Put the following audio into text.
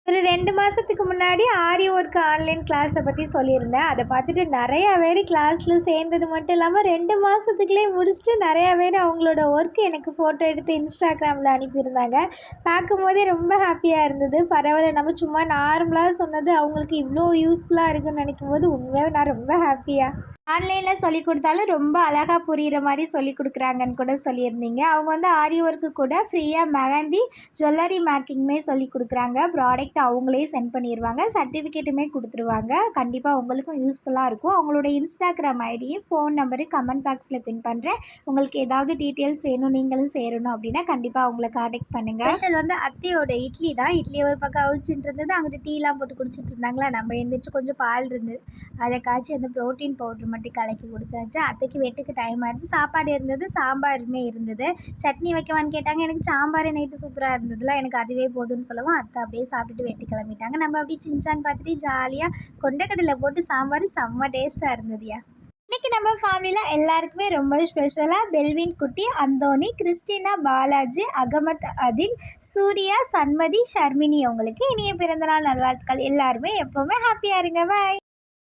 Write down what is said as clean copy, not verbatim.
ஒரு 2 மாதத்துக்கு முன்னாடி ஆரி ஒர்க் ஆன்லைன் கிளாஸை பற்றி சொல்லியிருந்தேன். அதை பார்த்துட்டு நிறையா பேர் கிளாஸில் சேர்ந்தது மட்டும் இல்லாமல் 2 மாதத்துக்குள்ளே முடிச்சுட்டு நிறையா பேர் அவங்களோட ஒர்க் எனக்கு ஃபோட்டோ எடுத்து இன்ஸ்டாகிராமில் அனுப்பியிருந்தாங்க. பார்க்கும்போதே ரொம்ப ஹாப்பியாக இருந்தது. பரவாயில்ல, நம்ம சும்மா நார்மலாக சொன்னது அவங்களுக்கு இவ்வளோ யூஸ்ஃபுல்லாக இருக்குதுன்னு நினைக்கும்போது உண்மையாகவே நான் ரொம்ப ஹாப்பியாக. ஆன்லைனில் சொல்லி கொடுத்தாலும் ரொம்ப அழகாக புரிகிற மாதிரி சொல்லி கொடுக்குறாங்கன்னு கூட சொல்லியிருந்தீங்க. அவங்க வந்து ஆரி ஒர்க்கு கூட ஃப்ரீயாக மெஹந்தி ஜுவல்லரி மேக்கிங்குமே சொல்லி கொடுக்குறாங்க. ப்ராடக்ட் அவங்களே சென்ட் பண்ணிடுவாங்க, சர்டிஃபிகேட்டுமே கொடுத்துருவாங்க. கண்டிப்பாக உங்களுக்கும் யூஸ்ஃபுல்லாக இருக்கும். அவங்களோட இன்ஸ்டாகிராம் ஐடியும் ஃபோன் நம்பரு கமெண்ட் பாக்ஸில் பின் பண்ணுறேன். உங்களுக்கு ஏதாவது டீட்டெயில்ஸ் வேணும், நீங்களும் சேரணும் அப்படின்னா கண்டிப்பாக அவங்கள காண்டக்ட் பண்ணுங்கள். ஸ்பெஷல் வந்து அத்தையோட இட்லி தான். இட்லி ஒரு பக்கம் அவிச்சிட்டு இருந்தது, அங்கிட்டு டீலாம் போட்டு குடிச்சிட்டு இருந்தாங்களா. நம்ம எழுந்திரிச்சு கொஞ்சம் பால் இருந்தது, அதை காய்ச்சி அந்த ப்ரோட்டீன் பவுட்ரு மட்டும் கலக்கி குடிச்சாச்சு. அத்தைக்கு வெட்டுக்கு டைம் ஆயிடுச்சு. சாப்பாடு இருந்தது, சாம்பாருமே இருந்தது. சட்னி வைக்கவான்னு கேட்டாங்க. எனக்கு சாம்பார் நைட்டு சூப்பராக இருந்ததுல, எனக்கு அதுவே போதும்னு சொல்லவும் அத்தை அப்படியே சாப்பிட்டுட்டு வெட்டி கிளம்பிட்டாங்க. நம்ம அப்படியே சின்சான் பார்த்துட்டு ஜாலியாக கொண்டக்கடலை போட்டு சாம்பார் செம்ம டேஸ்ட்டாக இருந்ததுயா. இன்றைக்கி நம்ம ஃபேமிலியில் எல்லாருக்குமே ரொம்ப ஸ்பெஷலாக பெல்வின் குட்டி, அந்தோனி, கிறிஸ்டினா, பாலாஜி, அகமத், அதில், சூர்யா, சண்மதி, ஷர்மினி அவங்களுக்கு இனிய பிறந்தநாள் நல்வாழ்த்துக்கள். எல்லாருமே எப்போவுமே ஹாப்பியாக இருங்க. பாய்.